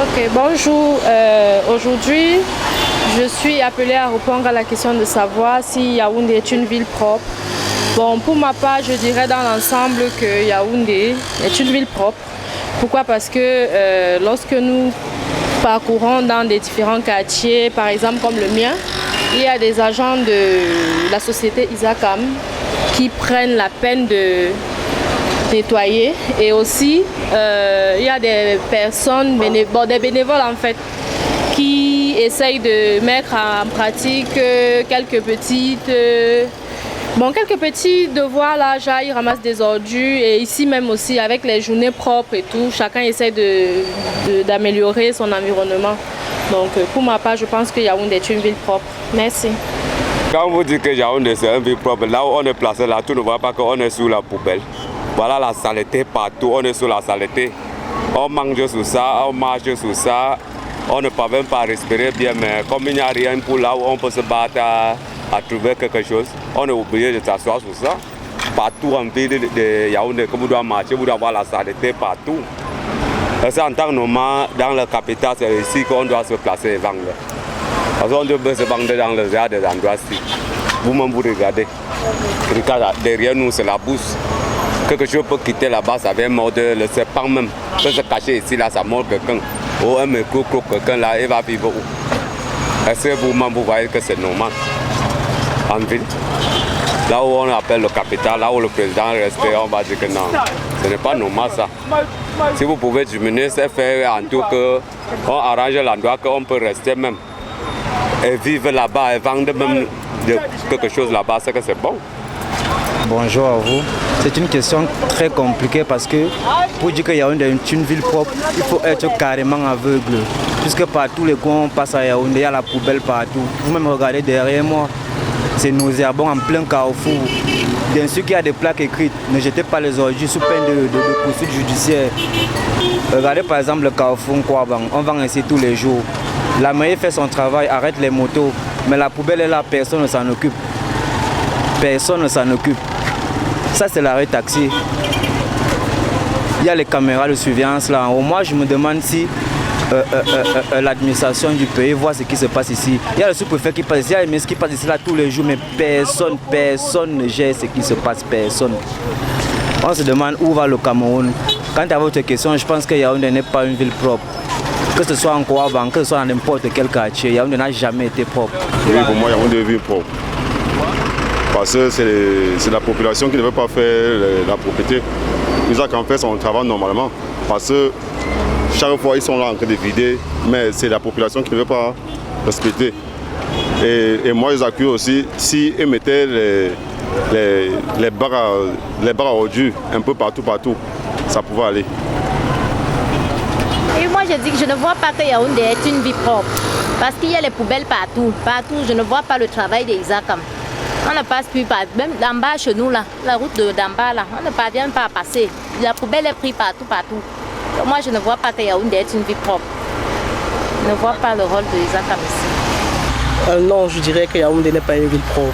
Ok, bonjour. Aujourd'hui, je suis appelée à répondre à la question de savoir si Yaoundé est une ville propre. Bon, pour ma part, je dirais dans l'ensemble que Yaoundé est une ville propre. Pourquoi? Parce que lorsque nous parcourons dans des différents quartiers, par exemple comme le mien, il y a des agents de la société Isacam qui prennent la peine de nettoyer, et aussi il y a des personnes, des bénévoles en fait, qui essayent de mettre en pratique quelques petits devoirs là, genre ils ramassent des ordures, et ici même aussi avec les journées propres et tout, chacun essaie d'améliorer son environnement. Donc pour ma part, je pense que Yaoundé est une ville propre. Merci. Quand vous dites que Yaoundé c'est une ville propre, là où on est placé, là, tout ne voit pas qu'on est sous la poubelle. Voilà la saleté partout, on est sous la saleté. On mange sous ça, on marche sous ça, on ne parvient pas à respirer bien, mais comme il n'y a rien pour là où on peut se battre à trouver quelque chose, on est obligé de s'asseoir sur ça. Partout en ville de Yaoundé, que vous devez marcher, vous devez avoir la saleté partout. C'est en temps normal, dans la capitale, c'est ici qu'on doit se placer et vendre. Parce qu'on doit se vendre dans les endroits-ci. Vous-même vous regardez. Derrière nous, c'est la bourse. Quelque chose peut quitter là-bas, ça vient mordre le serpent même. Peut se cacher ici, là, ça mord quelqu'un. Ou un micro quelqu'un là, il va vivre où? Est-ce que vous-même vous voyez que c'est normal? En ville, là où on appelle le capital, là où le président reste, on va dire que non, ce n'est pas normal ça. Si vous pouvez diminuer, c'est faire en tout qu'on arrange l'endroit qu'on peut rester même. Et vivre là-bas et vendre même quelque chose là-bas, c'est que c'est bon. Bonjour à vous. C'est une question très compliquée parce que pour dire que Yaoundé est une ville propre, il faut être carrément aveugle. Puisque partout les coins on passe à Yaoundé, il y a la poubelle partout. Vous-même regardez derrière moi, c'est nauséabond en plein carrefour. Bien sûr qu'il y a des plaques écrites, ne jetez pas les ordures sous peine de poursuite judiciaire. Regardez par exemple le carrefour Nkwabang, on vend ainsi tous les jours. La mairie fait son travail, arrête les motos, mais la poubelle est là, personne ne s'en occupe. Personne ne s'en occupe. Ça c'est l'arrêt taxi. Il y a les caméras de surveillance là. Moi je me demande si l'administration du pays voit ce qui se passe ici. Il y a le sous-préfet qui passe ici, il y a les ministres qui passent ici là tous les jours, mais personne ne gère ce qui se passe, personne. On se demande où va le Cameroun. Quant à votre question, je pense que Yaoundé n'est pas une ville propre. Que ce soit en Kouaban, que ce soit dans n'importe quel quartier, Yaoundé n'a jamais été propre. Oui, pour moi, Yaoundé est une ville propre. Parce que c'est la population qui ne veut pas faire la propriété. Ils ont fait son travail normalement. Parce que chaque fois, ils sont là en train de vider, mais c'est la population qui ne veut pas respecter. Et moi, ils accusent aussi, s'ils mettaient les barres à ordures un peu partout, ça pouvait aller. Et moi, je dis que je ne vois pas que Yaoundé est une ville propre. Parce qu'il y a les poubelles partout. Je ne vois pas le travail des Isacam. On ne passe plus par, même d'en bas chez nous, là, la route d'en bas, là, on ne parvient pas à passer. La poubelle est prise partout. Donc moi, je ne vois pas que Yaoundé est une ville propre. Je ne vois pas le rôle de Isacam ici. Non, je dirais que Yaoundé n'est pas une ville propre.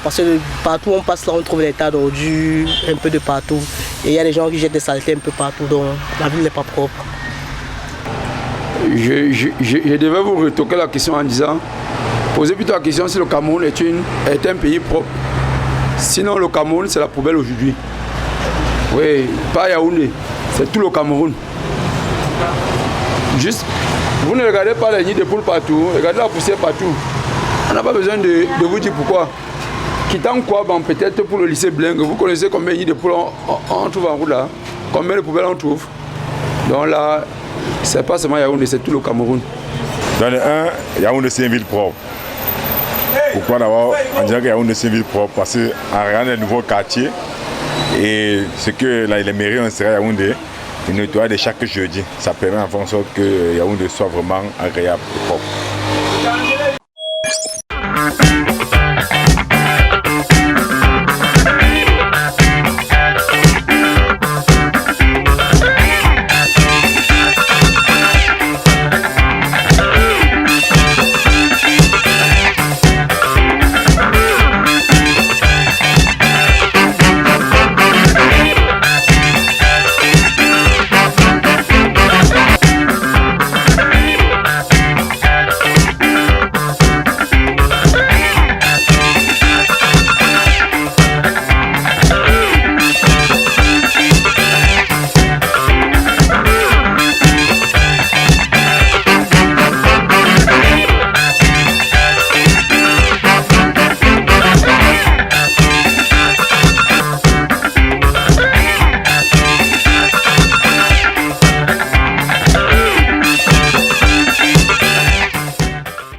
Parce que partout où on passe là, on trouve des tas d'ordures, un peu de partout. Et il y a des gens qui jettent des saletés un peu partout, donc la ville n'est pas propre. Je devais vous retoquer la question en disant, posez plutôt la question si le Cameroun est un pays propre. Sinon le Cameroun c'est la poubelle aujourd'hui. Oui, pas Yaoundé, c'est tout le Cameroun. Juste, vous ne regardez pas les nids de poules partout, regardez la poussière partout. On n'a pas besoin de vous dire pourquoi. Quittant quoi, peut-être pour le lycée Blingue, vous connaissez combien de nids de poules on trouve en route là? Combien de poubelles on trouve? Donc là, c'est pas seulement Yaoundé, c'est tout le Cameroun. Dans le 1, Yaoundé c'est une ville propre. Pourquoi d'abord on dirait que Yaoundé c'est une ville propre? Parce qu'en regardant les nouveaux quartiers et ce que les mairies ont serré à Yaoundé, ils nettoient de chaque jeudi. Ça permet en sorte que Yaoundé soit vraiment agréable et propre.